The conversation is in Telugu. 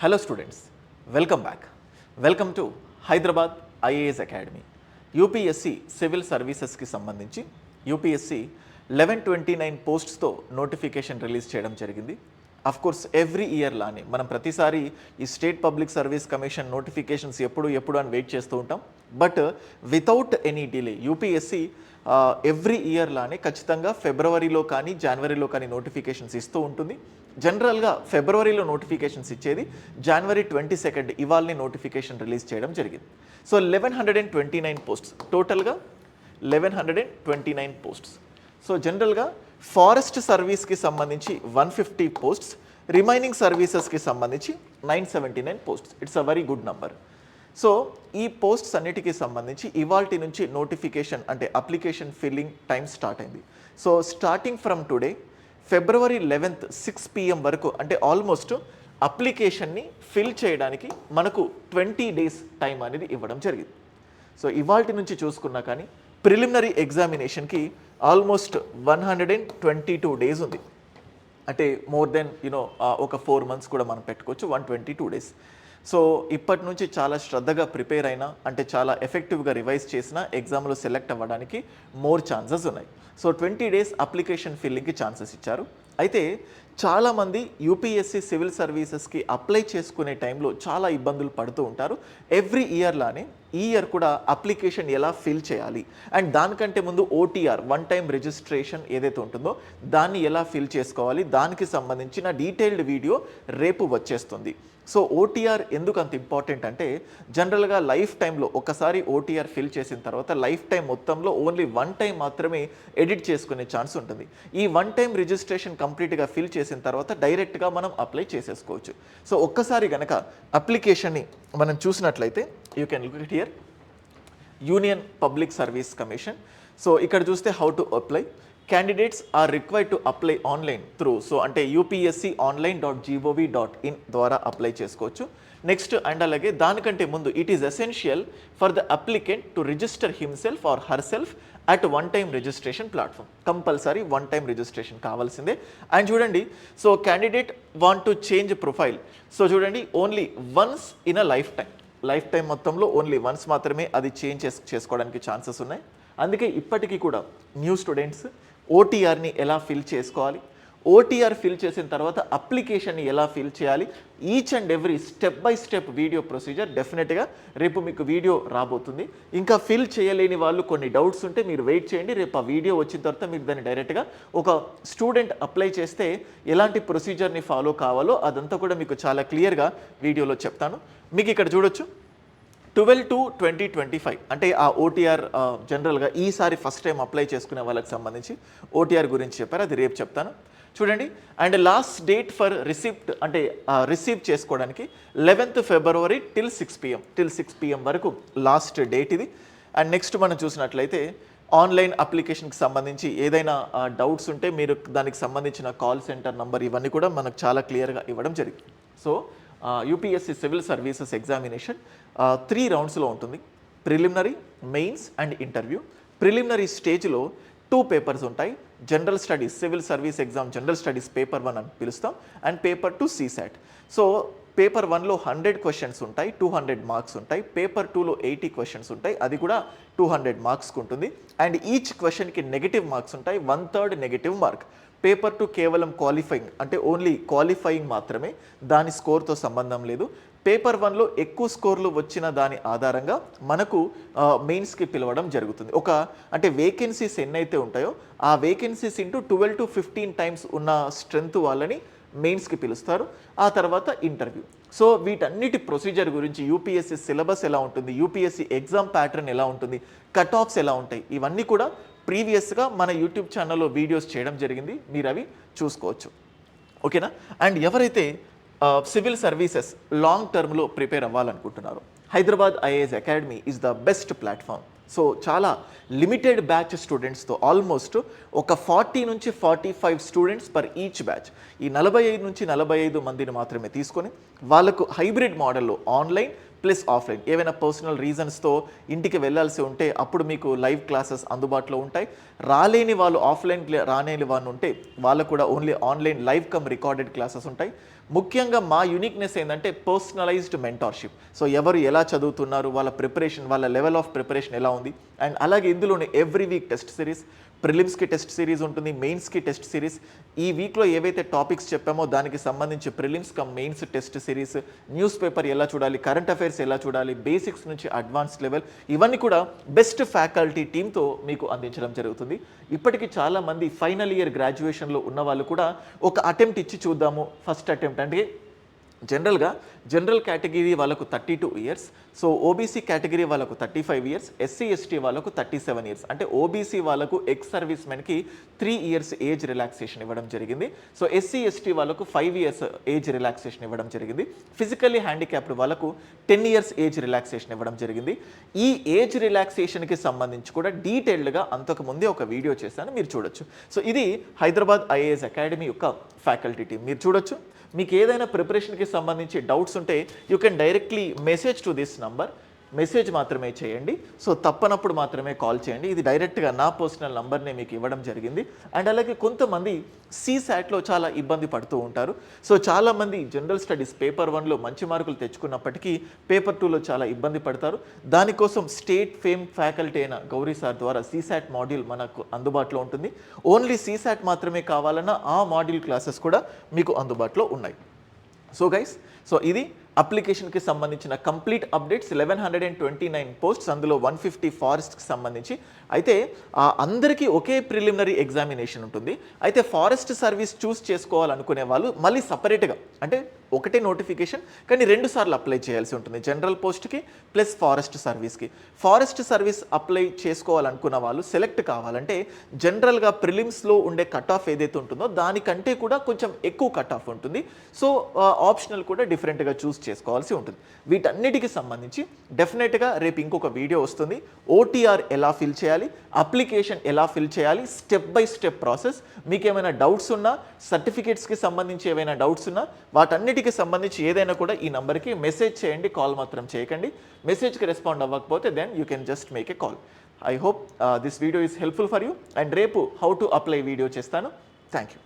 Hello students, welcome back. Welcome to Hyderabad IAS Academy. UPSC civil సర్వీసెస్కి సంబంధించి యూపీఎస్సి 1129 పోస్ట్స్తో నోటిఫికేషన్ రిలీజ్ చేయడం జరిగింది. అఫ్ కోర్స్ ఎవ్రీ ఇయర్ లానే మనం ప్రతిసారి ఈ state public service commission notifications ఎప్పుడు అని వెయిట్ చేస్తూ ఉంటాం. But without any delay UPSC every year లానే ఖచ్చితంగా ఫిబ్రవరిలో కానీ జనవరిలో కానీ నోటిఫికేషన్స్ ఇస్తూ ఉంటుంది. జనరల్గా ఫిబ్రవరిలో నోటిఫికేషన్స్ ఇచ్చేది, జనవరి 22 ఇవాళని నోటిఫికేషన్ రిలీజ్ చేయడం జరిగింది. సో 1129 పోస్ట్స్, టోటల్గా 1129 పోస్ట్స్. సో జనరల్గా ఫారెస్ట్ సర్వీస్కి సంబంధించి 150 పోస్ట్స్, రిమైనింగ్ సర్వీసెస్కి సంబంధించి 979 posts. It's a very good number. So ఈ పోస్ట్స్ అన్నిటికీ సంబంధించి ఇవాల్టి నుంచి నోటిఫికేషన్ అంటే అప్లికేషన్ ఫిల్లింగ్ టైం స్టార్ట్ అయింది. So starting from today February 11th 6 PM వరకు, అంటే ఆల్మోస్ట్ అప్లికేషన్ని ఫిల్ చేయడానికి మనకు 20 days టైం అనేది ఇవ్వడం జరిగింది. సో ఇవాల్టి నుంచి చూసుకున్నా కానీ ప్రిలిమినరీ ఎగ్జామినేషన్కి ఆల్మోస్ట్ 122 days ఉంది. అంటే మోర్ దెన్ ఒక 4 months కూడా మనం పెట్టుకోవచ్చు, 122 days. సో ఇప్పటి నుంచి చాలా శ్రద్ధగా ప్రిపేర్ అయినా, అంటే చాలా ఎఫెక్టివ్గా రివైజ్ చేసినా ఎగ్జామ్లో సెలెక్ట్ అవ్వడానికి మోర్ ఛాన్సెస్ ఉన్నాయి. సో 20 days అప్లికేషన్ ఫిల్లింగ్కి ఛాన్సెస్ ఇచ్చారు. అయితే చాలామంది యూపీఎస్సీ సివిల్ సర్వీసెస్కి అప్లై చేసుకునే టైంలో చాలా ఇబ్బందులు పడుతూ ఉంటారు. ఎవ్రీ ఇయర్ లానే ఈ ఇయర్ కూడా అప్లికేషన్ ఎలా ఫిల్ చేయాలి అండ్ దానికంటే ముందు ఓటీఆర్ వన్ టైం రిజిస్ట్రేషన్ ఏదైతే ఉంటుందో దాన్ని ఎలా ఫిల్ చేసుకోవాలి, దానికి సంబంధించిన డీటెయిల్డ్ వీడియో రేపు వచ్చేస్తుంది. సో ఓటీఆర్ ఎందుకు అంత ఇంపార్టెంట్ అంటే, జనరల్గా లైఫ్ టైంలో ఒకసారి ఓటీఆర్ ఫిల్ చేసిన తర్వాత లైఫ్ టైం మొత్తంలో ఓన్లీ 1 time మాత్రమే ఎడిట్ చేసుకునే ఛాన్స్ ఉంటుంది. ఈ 1 time రిజిస్ట్రేషన్ కంప్లీట్గా ఫిల్ చేసిన తర్వాత డైరెక్ట్గా మనం అప్లై చేసేసుకోవచ్చు. సో ఒక్కసారి కనుక అప్లికేషన్ని మనం చూసినట్లయితే you can look it here, union public service commission. So ఇక్కడ చూస్తే how to apply. Candidates are required to apply online through, so అంటే upsconline.gov.in ద్వారా అప్లై చేసుకోవచ్చు. నెక్స్ట్ అండ్ అలాగే దానికంటే ముందు it is essential for the applicant to register himself or herself at one time registration platform. Compulsory 1 time registration కావాల్సిందే. అండ్ చూడండి, so candidate want to change profile. So చూడండి, only once in a lifetime మొత్తంలో ఓన్లీ వన్స్ మాత్రమే అది చేంజ్ చేసుకోవడానికి ఛాన్సెస్ ఉన్నాయి. అందుకే ఇప్పటికీ కూడా న్యూ స్టూడెంట్స్ ఓటీఆర్ని ఎలా ఫిల్ చేసుకోవాలి, ఓటీఆర్ ఫిల్ చేసిన తర్వాత అప్లికేషన్ని ఎలా ఫిల్ చేయాలి, each and every step by step video procedure డెఫినెట్గా రేపు మీకు వీడియో రాబోతుంది. ఇంకా ఫిల్ చేయలేని వాళ్ళు కొన్ని డౌట్స్ ఉంటే మీరు వెయిట్ చేయండి. రేపు ఆ వీడియో వచ్చిన తర్వాత మీరు దాన్ని డైరెక్ట్గా ఒక స్టూడెంట్ అప్లై చేస్తే ఎలాంటి ప్రొసీజర్ని ఫాలో కావాలో అదంతా కూడా మీకు చాలా క్లియర్గా వీడియోలో చెప్తాను. మీకు ఇక్కడ చూడొచ్చు 12/2/2025 అంటే ఆ ఓటీఆర్ జనరల్గా ఈసారి ఫస్ట్ టైం అప్లై చేసుకునే వాళ్ళకి సంబంధించి ఓటీఆర్ గురించి చెప్పారు, అది రేపు చెప్తాను. చూడండి, and last date for receipt అంటే రిసీవ్ చేసుకోవడానికి 11th February till 6 PM వరకు లాస్ట్ డేట్ ఇది. అండ్ నెక్స్ట్ మనం చూసినట్లయితే ఆన్లైన్ అప్లికేషన్కి సంబంధించి ఏదైనా డౌట్స్ ఉంటే మీరు దానికి సంబంధించిన కాల్ సెంటర్ నంబర్ ఇవన్నీ కూడా మనకు చాలా క్లియర్గా ఇవ్వడం జరిగింది. So UPSC civil services examination 3 roundsలో ఉంటుంది. Preliminary, mains and interview. Preliminary స్టేజ్లో 2 papers ఉంటాయి. General studies civil service exam general studies paper 1 అని పిలుస్తాం, and paper 2 CSAT. So paper 1లో 100 questions ఉంటాయి, 200 marks ఉంటాయి. పేపర్ 2లో 80 questions ఉంటాయి, అది కూడా 200 marksకు ఉంటుంది. అండ్ ఈచ్ క్వశ్చన్కి నెగిటివ్ మార్క్స్ ఉంటాయి, 1/3 నెగిటివ్ మార్క్. పేపర్ 2 కేవలం క్వాలిఫైయింగ్ అంటే ఓన్లీ క్వాలిఫైయింగ్ మాత్రమే, దాని స్కోర్తో సంబంధం లేదు. పేపర్ 1లో ఎక్కువ స్కోర్లు వచ్చిన దాని ఆధారంగా మనకు మెయిన్స్కి పిలవడం జరుగుతుంది. అంటే వేకెన్సీస్ ఎన్నైతే ఉంటాయో ఆ వేకెన్సీస్ ఇంటూ 12 to 15 times ఉన్న స్ట్రెంత్ వాళ్ళని మెయిన్స్కి పిలుస్తారు. ఆ తర్వాత ఇంటర్వ్యూ. సో వీటన్నిటి ప్రొసీజర్ గురించి, యూపీఎస్సీ సిలబస్ ఎలా ఉంటుంది, యూపీఎస్సీ ఎగ్జామ్ ప్యాటర్న్ ఎలా ఉంటుంది, కట్ ఆఫ్స్ ఎలా ఉంటాయి, ఇవన్నీ కూడా ప్రీవియస్గా మన యూట్యూబ్ ఛానల్లో వీడియోస్ చేయడం జరిగింది, మీరు అవి చూసుకోవచ్చు. ఓకేనా? అండ్ ఎవరైతే సివిల్ సర్వీసెస్ లాంగ్ టర్మ్లో ప్రిపేర్ అవ్వాలనుకుంటున్నారు, Hyderabad IAS academy is the best platform. So చాలా లిమిటెడ్ బ్యాచ్ స్టూడెంట్స్తో ఆల్మోస్ట్ ఒక 40 నుంచి 45 స్టూడెంట్స్ పర్ ఈచ్ బ్యాచ్, ఈ 45 నుంచి 45 మందిని మాత్రమే తీసుకొని వాళ్ళకు హైబ్రిడ్ మోడల్లో ఆన్లైన్ ప్లస్ ఆఫ్లైన్. ఏవైనా పర్సనల్ రీజన్స్తో ఇంటికి వెళ్ళాల్సి ఉంటే అప్పుడు మీకు లైవ్ క్లాసెస్ అందుబాటులో ఉంటాయి. రాలేని వాళ్ళు ఆఫ్లైన్ రాలేని వాళ్ళు ఉంటే వాళ్ళకు కూడా only online live come recorded classes ఉంటాయి. ముఖ్యంగా మా యూనిక్నెస్ ఏంటంటే పర్సనలైజ్డ్ మెంటార్షిప్. సో ఎవరు ఎలా చదువుతున్నారు, వాళ్ళ ప్రిపరేషన్, వాళ్ళ లెవెల్ ఆఫ్ ప్రిపరేషన్ ఎలా ఉంది, అండ్ అలాగే ఇందులోనే ఎవ్రీ వీక్ టెస్ట్ సిరీస్, ప్రిలిమ్స్కి టెస్ట్ సిరీస్ ఉంటుంది, మెయిన్స్కి టెస్ట్ సిరీస్. ఈ వీక్లో ఏవైతే టాపిక్స్ చెప్పామో దానికి సంబంధించి prelims come mains test series, news paper ఎలా చూడాలి, కరెంట్ అఫైర్స్ ఎలా చూడాలి, బేసిక్స్ నుంచి అడ్వాన్స్ లెవెల్, ఇవన్నీ కూడా బెస్ట్ ఫ్యాకల్టీ టీమ్తో మీకు అందించడం జరుగుతుంది. ఇప్పటికీ చాలామంది ఫైనల్ ఇయర్ గ్రాడ్యుయేషన్లో ఉన్న వాళ్ళు కూడా ఒక అటెంప్ట్ ఇచ్చి చూద్దాము, ఫస్ట్ అటెంప్ట్ అంటే జనరల్ కేటగిరీ వాళ్ళకు 32 ఇయర్స్, సో ఓబీసీ కేటగిరీ వాళ్ళకు 35 ఇయర్స్, ఎస్సీ ఎస్టీ వాళ్ళకు 37 ఇయర్స్. అంటే ఓబీసీ వాళ్ళకు ఎక్స్ సర్వీస్ మెన్కి 3 ఇయర్స్ ఏజ్ రిలాక్సేషన్ ఇవ్వడం జరిగింది. సో ఎస్సీ ఎస్టీ వాళ్ళకు 5 ఇయర్స్ ఏజ్ రిలాక్సేషన్ ఇవ్వడం జరిగింది. ఫిజికల్లీ హ్యాండిక్యాప్డ్ వాళ్ళకు 10 ఇయర్స్ ఏజ్ రిలాక్సేషన్ ఇవ్వడం జరిగింది. ఈ ఏజ్ రిలాక్సేషన్కి సంబంధించి కూడా డీటెయిల్డ్గా అంతకుముందే ఒక వీడియో చేశాను, మీరు చూడొచ్చు. సో ఇది హైదరాబాద్ ఐఏఎస్ అకాడమీ యొక్క ఫ్యాకల్టీ టీం, మీరు చూడొచ్చు. మీకు ఏదైనా ప్రిపరేషన్కి సంబంధించి డౌట్స్ ఉంటే you can directly message to this number. Message మాత్రమే చేయండి, సో తప్పనప్పుడు మాత్రమే కాల్ చేయండి. ఇది డైరెక్ట్గా నా పర్సనల్ నంబర్నే మీకు ఇవ్వడం జరిగింది. అండ్ అలాగే కొంతమంది సీసాట్లో చాలా ఇబ్బంది పడుతూ ఉంటారు. సో చాలామంది జనరల్ స్టడీస్ పేపర్ 1లో మంచి మార్కులు తెచ్చుకున్నప్పటికీ పేపర్ 2లో చాలా ఇబ్బంది పడతారు. దానికోసం స్టేట్ ఫేమ్ ఫ్యాకల్టీ అయిన గౌరీ సార్ ద్వారా సీసాట్ మాడ్యూల్ మనకు అందుబాటులో ఉంటుంది. ఓన్లీ సీసాట్ మాత్రమే కావాలన్నా ఆ మాడ్యూల్ క్లాసెస్ కూడా మీకు అందుబాటులో ఉన్నాయి. సో గైస్, సో ఇది అప్లికేషన్కి సంబంధించిన కంప్లీట్ అప్డేట్స్. 1129 పోస్ట్స్, అందులో 150 ఫారెస్ట్కి సంబంధించి. అయితే అందరికీ ఒకే ప్రిలిమినరీ ఎగ్జామినేషన్ ఉంటుంది. అయితే ఫారెస్ట్ సర్వీస్ చూస్ చేసుకోవాలనుకునే వాళ్ళు మళ్ళీ సపరేట్గా, అంటే ఒకటే నోటిఫికేషన్ కానీ 2 సార్లు అప్లై చేయాల్సి ఉంటుంది, జనరల్ పోస్ట్కి ప్లస్ ఫారెస్ట్ సర్వీస్కి. ఫారెస్ట్ సర్వీస్ అప్లై చేసుకోవాలనుకున్న వాళ్ళు సెలెక్ట్ కావాలంటే జనరల్గా ప్రిలిమ్స్లో ఉండే కట్ ఆఫ్ ఏదైతే ఉంటుందో దానికంటే కూడా కొంచెం ఎక్కువ కట్ ఆఫ్ ఉంటుంది. సో ఆప్షనల్ కూడా డిఫరెంట్గా చూస్ చేసుకోవాల్సి ఉంటుంది. వీటన్నిటికి సంబంధించి డెఫినెట్గా రేపు ఇంకొక వీడియో వస్తుంది. ఓటీఆర్ ఎలా ఫిల్ చేయాలి, అప్లికేషన్ ఎలా ఫిల్ చేయాలి, స్టెప్ బై స్టెప్ ప్రాసెస్. మీకు ఏమైనా డౌట్స్ ఉన్నా, సర్టిఫికేట్స్కి సంబంధించి ఏమైనా డౌట్స్ ఉన్నా, వాటన్నిటికి సంబంధించి ఏదైనా కూడా ఈ నెంబర్కి మెసేజ్ చేయండి, కాల్ మాత్రం చేయకండి. మెసేజ్కి రెస్పాండ్ అవ్వకపోతే then you can just make a call. I hope this video is helpful for you. And రేపు హౌ టు అప్లై వీడియో చేస్తాను. Thank you.